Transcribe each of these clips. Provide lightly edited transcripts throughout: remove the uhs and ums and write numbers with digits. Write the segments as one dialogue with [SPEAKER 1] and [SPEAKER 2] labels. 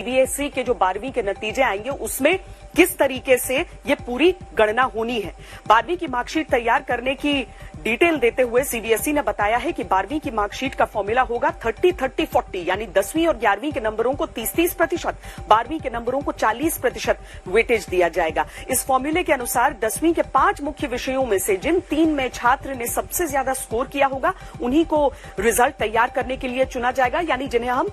[SPEAKER 1] CBSE के जो 12वीं के नतीजे आएंगे उसमें किस तरीके से ये पूरी गणना होनी है। 12वीं की मार्कशीट तैयार करने की डिटेल देते हुए सीबीएसई ने बताया है कि 12वीं की मार्कशीट का फॉर्मूला होगा 30-30-40, यानी 10वीं और 11वीं के नंबरों को 30-30%, 12वीं के नंबरों को 40% वेटेज दिया जाएगा। इस फॉर्मूले के अनुसार 10वीं के 5 मुख्य विषयों में से जिन 3 में छात्र ने सबसे ज्यादा स्कोर किया होगा उन्हीं को रिजल्ट तैयार करने के लिए चुना जाएगा, यानी जिन्हें हम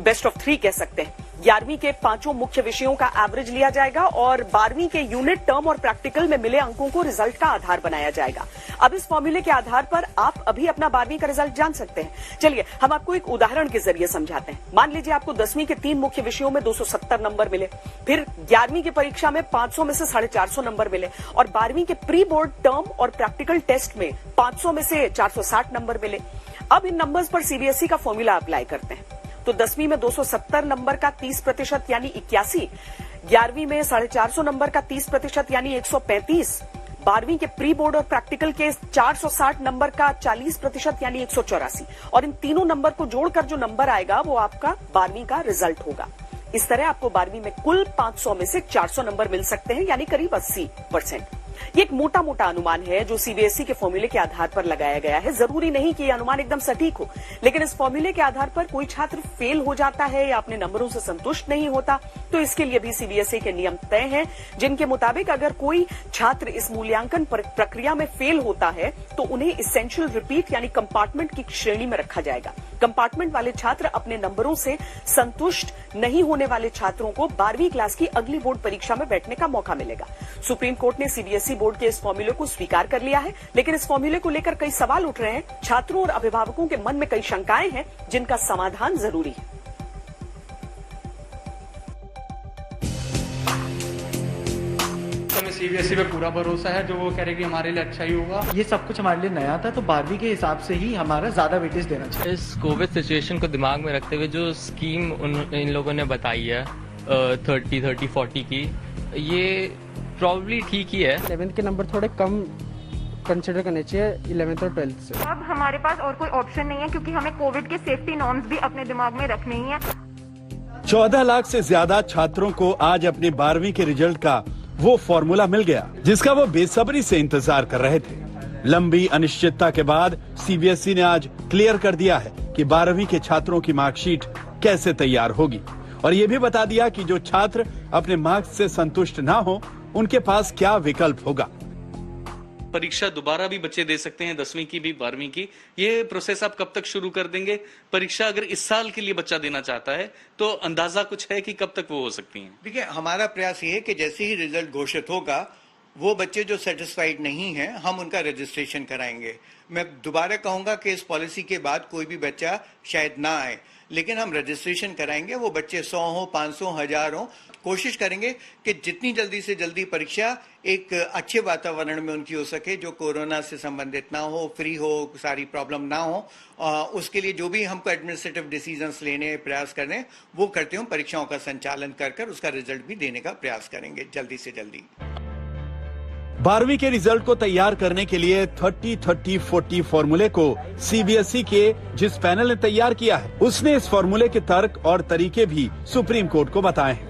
[SPEAKER 1] बेस्ट ऑफ 3 कह सकते हैं। 11वीं के 5 मुख्य विषयों का एवरेज लिया जाएगा और 12वीं के यूनिट, टर्म और प्रैक्टिकल में मिले अंकों को रिजल्ट का आधार बनाया जाएगा। अब इस फॉर्मूले के आधार पर आप अभी अपना 12वीं का रिजल्ट जान सकते हैं। चलिए हम आपको एक उदाहरण के जरिए समझाते हैं। मान लीजिए आपको 10वीं के 3 मुख्य विषयों में 270 नंबर मिले, फिर 11वीं की परीक्षा में 500 में से 450 नंबर मिले और 12वीं के प्री बोर्ड, टर्म और प्रैक्टिकल टेस्ट में 500 में से 460 नंबर मिले। अब इन नंबर्स पर सीबीएसई का फॉर्मूला अप्लाई करते हैं। तो 10वीं में 270 नंबर का 30% यानी 81, 11वीं में 450 नंबर का 30% यानी 135, 12वीं के प्री बोर्ड और प्रैक्टिकल के 460 नंबर का 40% यानी 184, और इन तीनों नंबर को जोड़कर जो नंबर आएगा वो आपका 12वीं का रिजल्ट होगा। इस तरह आपको 12वीं में कुल 500 में से 400 नंबर मिल सकते हैं, यानी करीब 80%। ये एक मोटा मोटा अनुमान है जो सीबीएसई के फॉर्मूले के आधार पर लगाया गया है। जरूरी नहीं कि यह अनुमान एकदम सटीक हो, लेकिन इस फॉर्मूले के आधार पर कोई छात्र फेल हो जाता है या अपने नंबरों से संतुष्ट नहीं होता तो इसके लिए भी सीबीएसई के नियम तय हैं, जिनके मुताबिक अगर कोई छात्र इस मूल्यांकन प्रक्रिया में फेल होता है तो उन्हें इसेंशियल रिपीट यानी कंपार्टमेंट की श्रेणी में रखा जाएगा। कंपार्टमेंट वाले छात्र अपने नंबरों से संतुष्ट नहीं होने वाले छात्रों को 12वीं क्लास की अगली बोर्ड परीक्षा में बैठने का मौका मिलेगा। सुप्रीम कोर्ट ने सीबीएसई बोर्ड के इस फॉर्मूले को स्वीकार कर लिया है, लेकिन इस फॉर्मूले को लेकर कई सवाल उठ रहे हैं। छात्रों और अभिभावकों के मन में कई शंकाएं हैं जिनका समाधान जरूरी है।
[SPEAKER 2] हमें सीबीएसई पे पूरा भरोसा है, जो वो कह रहे कि हमारे लिए अच्छा ही होगा।
[SPEAKER 3] ये सब कुछ हमारे लिए नया था, तो 12वीं के हिसाब से ही हमारा ज्यादा वेटेज देना चाहिए।
[SPEAKER 4] इस कोविड सिचुएशन को दिमाग में रखते हुए जो स्कीम इन लोगों ने बताई है 30-30-40 की, ये प्रॉब्ली ठीक ही है।
[SPEAKER 5] 11th के नंबर थोड़े कम कंसिडर करने चाहिए 11th और 12th से।
[SPEAKER 6] अब हमारे पास और कोई ऑप्शन नहीं है, क्योंकि हमें कोविड के सेफ्टी नॉर्म्स भी अपने दिमाग में रखने ही है।
[SPEAKER 7] 14 लाख से ज्यादा छात्रों को आज अपने 12वीं के रिजल्ट का वो फॉर्मूला मिल गया जिसका वो बेसब्री से इंतजार कर रहे थे। लंबी अनिश्चितता के बाद सीबीएसई ने आज क्लियर कर दिया है कि 12वीं के छात्रों की मार्कशीट कैसे तैयार होगी, और ये भी बता दिया कि जो छात्र अपने मार्क्स से संतुष्ट ना हो उनके पास क्या विकल्प होगा।
[SPEAKER 8] परीक्षा दोबारा भी बच्चे दे सकते हैं, 10वीं की भी 12वीं की। ये प्रोसेस आप कब तक शुरू कर देंगे? परीक्षा अगर इस साल के लिए बच्चा देना चाहता है तो अंदाजा कुछ है कि कब तक वो हो सकती हैं?
[SPEAKER 9] देखिए, हमारा प्रयास ये है कि जैसे ही रिजल्ट घोषित होगा, वो बच्चे जो सेटिस्फाइड नहीं हैं हम उनका रजिस्ट्रेशन कराएंगे। मैं दोबारा कहूंगा कि इस पॉलिसी के बाद कोई भी बच्चा शायद ना आए, लेकिन हम रजिस्ट्रेशन कराएंगे। वो बच्चे 100 हो, 500, 1000 हो, कोशिश करेंगे कि जितनी जल्दी से जल्दी परीक्षा एक अच्छे वातावरण में उनकी हो सके, जो कोरोना से संबंधित ना हो, फ्री हो, सारी प्रॉब्लम ना हो। उसके लिए जो भी हमको एडमिनिस्ट्रेटिव डिसीजंस लेने, प्रयास करने, वो करते हुए परीक्षाओं का संचालन कर उसका रिजल्ट भी देने का प्रयास करेंगे जल्दी से जल्दी।
[SPEAKER 7] 12वीं के रिजल्ट को तैयार करने के लिए 30-30-40 फॉर्मूले को सीबीएसई के जिस पैनल ने तैयार किया है उसने इस फॉर्मूले के तर्क और तरीके भी सुप्रीम कोर्ट को बताए हैं।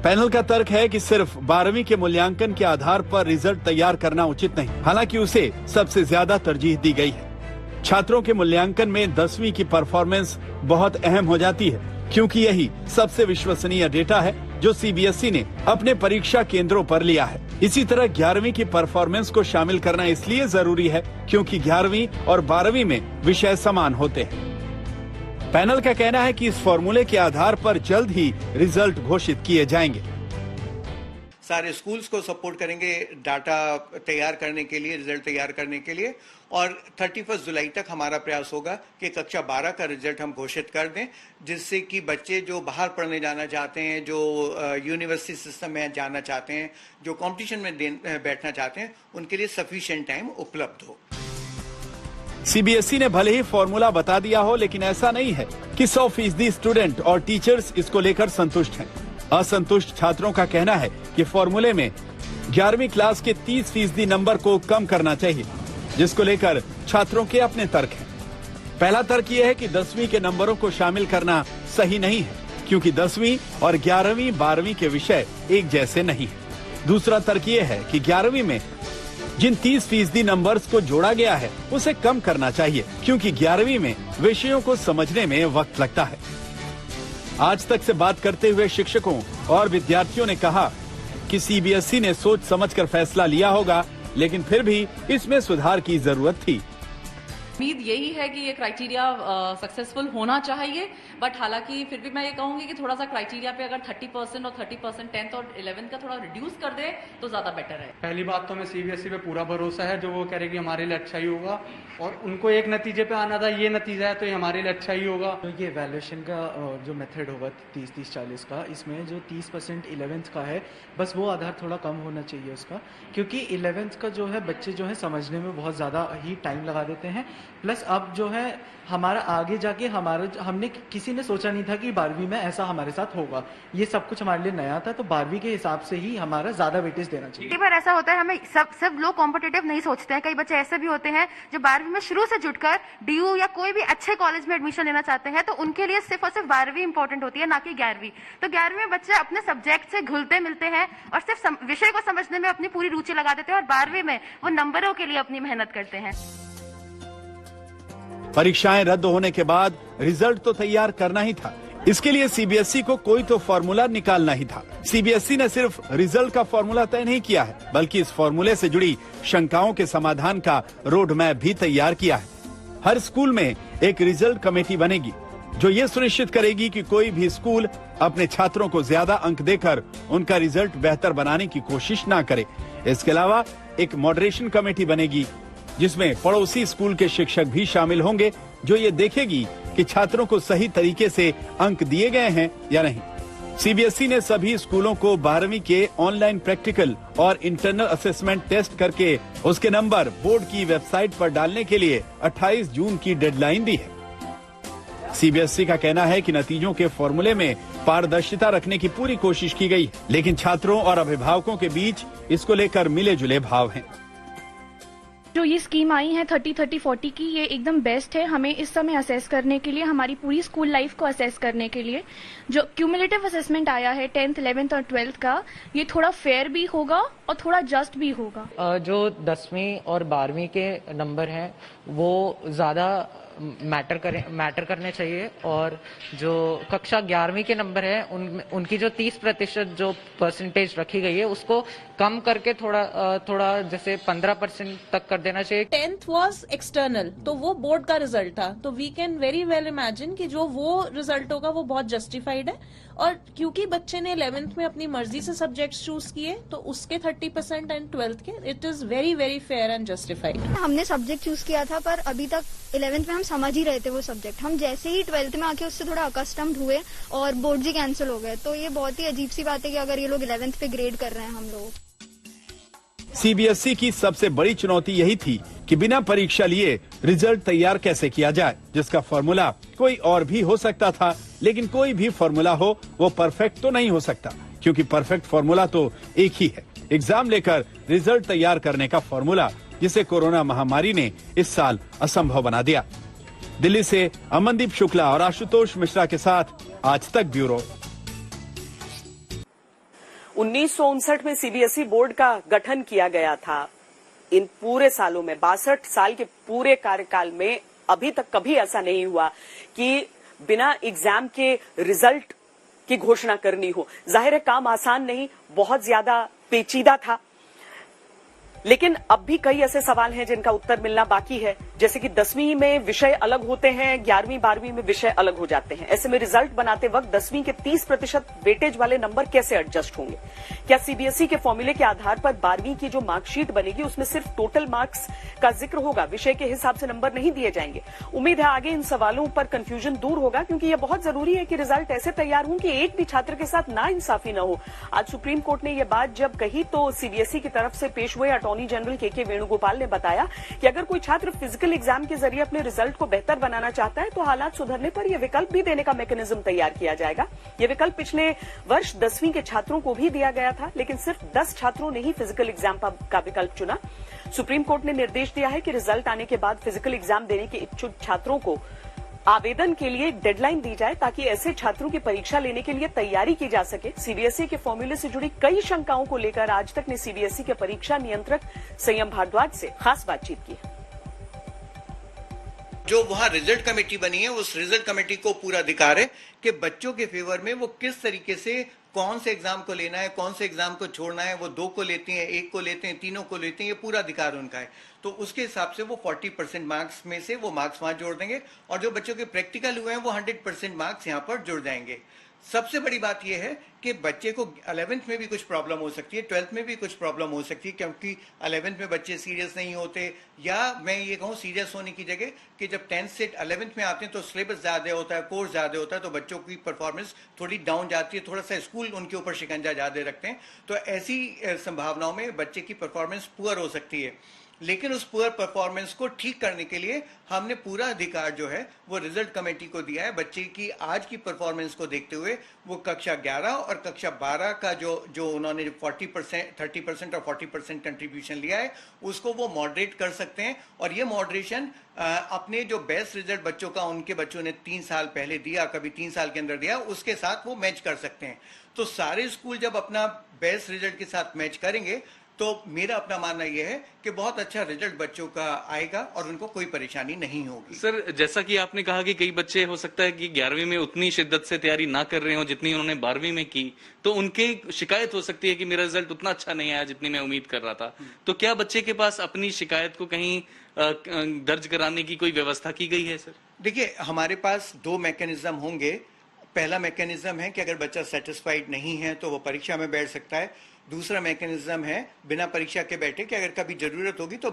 [SPEAKER 7] पैनल का तर्क है कि सिर्फ 12वीं के मूल्यांकन के आधार पर रिजल्ट तैयार करना उचित नहीं, हालांकि उसे सबसे ज्यादा तरजीह दी गई है। छात्रों के मूल्यांकन में 10वीं की परफॉर्मेंस बहुत अहम हो जाती है, क्योंकि यही सबसे विश्वसनीय डेटा है जो सीबीएसई ने अपने परीक्षा केंद्रों पर लिया है। इसी तरह 11वीं की परफॉर्मेंस को शामिल करना इसलिए जरूरी है क्योंकि 11वीं और 12वीं में विषय समान होते हैं। पैनल का कहना है कि इस फॉर्मूले के आधार पर जल्द ही रिजल्ट घोषित किए जाएंगे।
[SPEAKER 9] सारे स्कूल्स को सपोर्ट करेंगे डाटा तैयार करने के लिए, रिजल्ट तैयार करने के लिए, और 31 जुलाई तक हमारा प्रयास होगा कि कक्षा 12 का रिजल्ट हम घोषित कर दें, जिससे कि बच्चे जो बाहर पढ़ने जाना चाहते हैं, जो यूनिवर्सिटी सिस्टम में जाना चाहते हैं, जो कंपटीशन में बैठना चाहते हैं, उनके लिए सफिशिएंट टाइम उपलब्ध हो।
[SPEAKER 7] सीबीएसई ने भले ही फॉर्मूला बता दिया हो, लेकिन ऐसा नहीं है कि 100% स्टूडेंट और टीचर्स इसको लेकर संतुष्ट हैं। असंतुष्ट छात्रों का कहना है कि फॉर्मूले में 11वीं क्लास के 30% नंबर को कम करना चाहिए, जिसको लेकर छात्रों के अपने तर्क हैं। पहला तर्क यह है कि 10वीं के नंबरों को शामिल करना सही नहीं है, क्योंकि 10वीं और 11वीं 12वीं के विषय एक जैसे नहीं है। दूसरा तर्क ये है कि 11वीं में जिन 30% नंबर्स को जोड़ा गया है उसे कम करना चाहिए, क्योंकि 11वीं में विषयों को समझने में वक्त लगता है। आज तक से बात करते हुए शिक्षकों और विद्यार्थियों ने कहा कि सीबीएसई ने सोच समझकर फैसला लिया होगा, लेकिन फिर भी इसमें सुधार की जरूरत थी।
[SPEAKER 10] उम्मीद यही है कि ये क्राइटेरिया सक्सेसफुल होना चाहिए, बट हालांकि फिर भी मैं ये कहूंगी कि थोड़ा सा क्राइटेरिया पे अगर 30% और 30% 10th और 11th का थोड़ा रिड्यूस कर दे तो ज्यादा बेटर है।
[SPEAKER 2] पहली बात तो हमें सीबीएसई पे पूरा भरोसा है, जो वो कह रहे कि हमारे लिए अच्छा ही होगा, और उनको एक नतीजे पे आना था, ये नतीजा है तो ये हमारे लिए अच्छा ही होगा।
[SPEAKER 3] तो ये वैल्यूएशन का जो मेथड होगा 30-30-40 का, इसमें जो 30% 11th का है, बस वो आधार थोड़ा कम होना चाहिए उसका, क्योंकि 11th का जो है बच्चे जो है समझने में बहुत ज़्यादा ही टाइम लगा देते हैं। प्लस अब जो है हमारा आगे जाके हमने किसी ने सोचा नहीं था कि 12वीं में ऐसा हमारे साथ होगा। ये सब कुछ हमारे लिए नया था, तो 12वीं के हिसाब से ही हमारा ज्यादा वेटेज देना चाहिए।
[SPEAKER 6] कई बार ऐसा होता है, हमें सब लोग कॉम्पिटिटिव नहीं सोचते हैं। कई बच्चे ऐसे भी होते हैं जो 12वीं में शुरू से जुटकर डीयू या कोई भी अच्छे कॉलेज में एडमिशन लेना चाहते हैं, तो उनके लिए सिर्फ और सिर्फ 12वीं इंपॉर्टेंट होती है, ना कि 11वीं। तो 11वीं में बच्चे अपने सब्जेक्ट से घुलते मिलते हैं और सिर्फ विषय को समझने में अपनी पूरी रुचि लगा देते हैं, और 12वीं में वो नंबरों के लिए अपनी मेहनत करते हैं।
[SPEAKER 7] परीक्षाएं रद्द होने के बाद रिजल्ट तो तैयार करना ही था। इसके लिए सीबीएसई को कोई तो फॉर्मूला निकालना ही था। सीबीएसई ने सिर्फ रिजल्ट का फॉर्मूला तय नहीं किया है, बल्कि इस फॉर्मूले से जुड़ी शंकाओं के समाधान का रोड मैप भी तैयार किया है। हर स्कूल में एक रिजल्ट कमेटी बनेगी, जो ये सुनिश्चित करेगी कि कोई भी स्कूल अपने छात्रों को ज्यादा अंक देकर उनका रिजल्ट बेहतर बनाने की कोशिश ना करे। इसके अलावा एक मॉडरेशन कमेटी बनेगी, जिसमें पड़ोसी स्कूल के शिक्षक भी शामिल होंगे, जो ये देखेगी कि छात्रों को सही तरीके से अंक दिए गए हैं या नहीं। सीबीएसई ने सभी स्कूलों को 12वीं के ऑनलाइन प्रैक्टिकल और इंटरनल असेसमेंट टेस्ट करके उसके नंबर बोर्ड की वेबसाइट पर डालने के लिए 28 जून की डेडलाइन दी है। सीबीएसई का कहना है कि नतीजों के फॉर्मूले में पारदर्शिता रखने की पूरी कोशिश की गई, लेकिन छात्रों और अभिभावकों के बीच इसको लेकर मिले जुले भाव हैं।
[SPEAKER 11] जो ये स्कीम आई है 30-30-40 की, ये एकदम बेस्ट है हमें इस समय असेस करने के लिए, हमारी पूरी स्कूल लाइफ को असेस करने के लिए। जो क्यूमुलेटिव असेसमेंट आया है 10th, 11th और 12th का, ये थोड़ा फेयर भी होगा और थोड़ा जस्ट भी होगा।
[SPEAKER 12] जो 10वीं और 12वीं के नंबर हैं वो ज़्यादा मैटर करने चाहिए, और जो कक्षा 11वीं के नंबर है उनकी जो 30% जो परसेंटेज रखी गई है उसको कम करके थोड़ा जैसे 15% तक कर देना चाहिए।
[SPEAKER 13] 10th वाज एक्सटर्नल, तो वो बोर्ड का रिजल्ट था, तो we can very well imagine कि जो वो रिजल्ट होगा वो बहुत जस्टिफाइड है। और क्योंकि बच्चे ने 11th में अपनी मर्जी से सब्जेक्ट्स चूज किए, तो उसके 30% एंड 12th के, it is very very fair and justified.
[SPEAKER 14] हमने सब्जेक्ट चूज किया था, पर अभी तक 11th में हम समझ ही रहे थे वो सब्जेक्ट। हम जैसे ही 12th में आके उससे थोड़ा अकस्टम्ड हुए और बोर्ड ही कैंसिल हो गए, तो ये बहुत ही अजीब सी बात है कि अगर ये लोग 11th पे ग्रेड कर रहे हैं हम लोग।
[SPEAKER 7] सीबीएसई की सबसे बड़ी चुनौती यही थी कि बिना परीक्षा लिए रिजल्ट तैयार कैसे किया जाए, जिसका फॉर्मूला कोई और भी हो सकता था, लेकिन कोई भी फॉर्मूला हो वो परफेक्ट तो नहीं हो सकता, क्योंकि परफेक्ट फॉर्मूला तो एक ही है, एग्जाम लेकर रिजल्ट तैयार करने का फॉर्मूला, जिसे कोरोना महामारी ने इस साल असंभव बना दिया। दिल्ली से अमनदीप शुक्ला और आशुतोष मिश्रा के साथ आज तक ब्यूरो।
[SPEAKER 1] 1959 में सीबीएसई बोर्ड का गठन किया गया था। इन पूरे सालों में, 62 साल के पूरे कार्यकाल में अभी तक कभी ऐसा नहीं हुआ कि बिना एग्जाम के रिजल्ट की घोषणा करनी हो। जाहिर है काम आसान नहीं, बहुत ज्यादा पेचीदा था, लेकिन अब भी कई ऐसे सवाल हैं जिनका उत्तर मिलना बाकी है। जैसे कि 10वीं में विषय अलग होते हैं, 11वीं 12वीं में विषय अलग हो जाते हैं। ऐसे में रिजल्ट बनाते वक्त 10वीं के 30% वेटेज वाले नंबर कैसे एडजस्ट होंगे? क्या सीबीएसई के फॉर्मूले के आधार पर 12वीं की जो मार्कशीट बनेगी उसमें सिर्फ टोटल मार्क्स का जिक्र होगा, विषय के हिसाब से नंबर नहीं दिए जाएंगे? उम्मीद है आगे इन सवालों पर कंफ्यूजन दूर होगा, क्योंकि यह बहुत जरूरी है कि रिजल्ट ऐसे तैयार हों कि एक भी छात्र के साथ नाइंसाफी न हो। आज सुप्रीम कोर्ट ने यह बात जब कही तो सीबीएसई की तरफ से पेश हुए अटॉर्नी जनरल के वेणुगोपाल ने बताया कि अगर कोई छात्र फिजिकल एग्जाम के जरिए अपने रिजल्ट को बेहतर बनाना चाहता है तो हालात सुधरने पर यह विकल्प भी देने का मैकेनिज्म तैयार किया जाएगा। यह विकल्प पिछले वर्ष 10वीं के छात्रों को भी दिया गया था, लेकिन सिर्फ 10 छात्रों ने ही फिजिकल एग्जाम का विकल्प चुना। सुप्रीम कोर्ट ने निर्देश दिया है कि रिजल्ट आने के बाद फिजिकल एग्जाम देने के इच्छुक छात्रों को आवेदन के लिए डेडलाइन दी जाए ताकि ऐसे छात्रों की परीक्षा लेने के लिए तैयारी की जा सके। सीबीएसई के फॉर्मूले से जुड़ी कई शंकाओं को लेकर आज तक ने सीबीएसई के परीक्षा नियंत्रक संयम भारद्वाज से खास बातचीत की।
[SPEAKER 9] जो वहां रिजल्ट कमेटी बनी है, उस रिजल्ट कमेटी को पूरा अधिकार है कि बच्चों के फेवर में वो किस तरीके से कौन से एग्जाम को लेना है, कौन से एग्जाम को छोड़ना है, वो 2 को लेते हैं, 1 को लेते हैं, 3 को लेते हैं, ये पूरा अधिकार उनका है। तो उसके हिसाब से वो 40% मार्क्स में से वो मार्क्स वहां जोड़ देंगे और जो बच्चों के प्रैक्टिकल हुए हैं वो 100% मार्क्स यहाँ पर जुड़ जाएंगे। सबसे बड़ी बात यह है कि बच्चे को 11th में भी कुछ प्रॉब्लम हो सकती है, 12th में भी कुछ प्रॉब्लम हो सकती है, क्योंकि 11th में बच्चे सीरियस नहीं होते, या मैं ये कहूँ सीरियस होने की जगह कि जब 10th से 11th में आते हैं तो सिलेबस ज्यादा होता है, कोर्स ज्यादा होता है, तो बच्चों की परफॉर्मेंस थोड़ी डाउन जाती है, थोड़ा सा स्कूल उनके ऊपर शिकंजा ज्यादा रखते हैं। तो ऐसी संभावनाओं में बच्चे की परफॉर्मेंस पुअर हो सकती है। लेकिन उस पुअर परफॉर्मेंस को ठीक करने के लिए हमने पूरा अधिकार जो है वो रिजल्ट कमेटी को दिया है। बच्चे की आज की परफॉर्मेंस को देखते हुए वो कक्षा 11 और कक्षा 12 का जो उन्होंने 40%, 30% और 40% कंट्रीब्यूशन लिया है उसको वो मॉडरेट कर सकते हैं। और ये मॉडरेशन अपने जो बेस्ट रिजल्ट बच्चों का उनके बच्चों ने 3 साल पहले दिया, कभी 3 साल के अंदर दिया, उसके साथ वो मैच कर सकते हैं। तो सारे स्कूल जब अपना बेस्ट रिजल्ट के साथ मैच करेंगे तो मेरा अपना मानना यह है कि बहुत अच्छा रिजल्ट बच्चों का आएगा और उनको कोई परेशानी नहीं होगी।
[SPEAKER 8] सर, जैसा कि आपने कहा कि कई बच्चे हो सकता है कि 11वीं में उतनी शिद्दत से तैयारी ना कर रहे हो जितनी उन्होंने 12वीं में की, तो उनकी शिकायत हो सकती है कि मेरा रिजल्ट उतना अच्छा नहीं आया जितनी मैं उम्मीद कर रहा था। तो क्या बच्चे के पास अपनी शिकायत को कहीं दर्ज कराने की कोई व्यवस्था की गई है? सर
[SPEAKER 9] देखिए, हमारे पास 2 मैकेनिज्म होंगे। पहला मैकेनिज्म है कि अगर बच्चा सेटिस्फाइड नहीं है तो वो परीक्षा में बैठ सकता है। दूसरा मैकेनिज्म है बिना परीक्षा के बैठे कि अगर कभी जरूरत होगी तो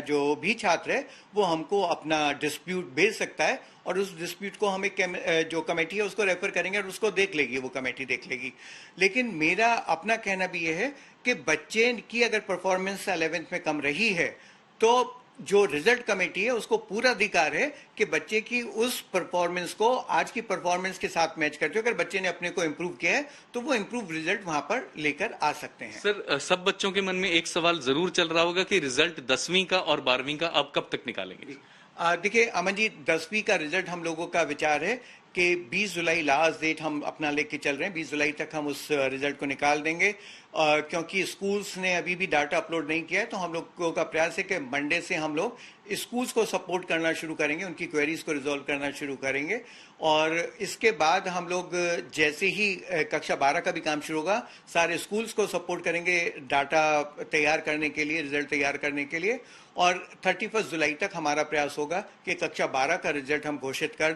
[SPEAKER 9] जो भी छात्र है वो हमको अपना डिस्प्यूट भेज सकता है और उस डिस्प्यूट को हम एक जो कमेटी है उसको रेफर करेंगे और उसको देख लेगी, वो कमेटी देख लेगी। लेकिन मेरा अपना कहना भी ये है कि बच्चे की अगर परफॉर्मेंस 11th में कम रही है तो जो रिजल्ट कमेटी है उसको पूरा अधिकार है कि बच्चे की उस परफॉर्मेंस को आज की परफॉर्मेंस के साथ मैच करते हो। अगर बच्चे ने अपने को इम्प्रूव किया है तो वो इम्प्रूव रिजल्ट वहां पर लेकर आ सकते हैं।
[SPEAKER 8] सर, सब बच्चों के मन में एक सवाल जरूर चल रहा होगा कि रिजल्ट 10वीं का और 12वीं का अब कब तक निकालेंगे?
[SPEAKER 9] देखिए अमन जी, 10वीं का रिजल्ट हम लोगों का विचार है कि 20 जुलाई लास्ट डेट हम अपना लेके चल रहे हैं। 20 जुलाई तक हम उस रिजल्ट को निकाल देंगे। क्योंकि स्कूल्स ने अभी भी डाटा अपलोड नहीं किया है तो हम लोगों का प्रयास है कि मंडे से हम लोग स्कूल्स को सपोर्ट करना शुरू करेंगे, उनकी क्वेरीज को रिजॉल्व करना शुरू करेंगे। और इसके बाद हम लोग जैसे ही कक्षा 12 का भी काम शुरू होगा सारे स्कूल्स को सपोर्ट करेंगे डाटा तैयार करने के लिए, रिजल्ट तैयार करने के लिए। और 31 जुलाई तक हमारा प्रयास होगा कि कक्षा 12 का रिजल्ट हम घोषित कर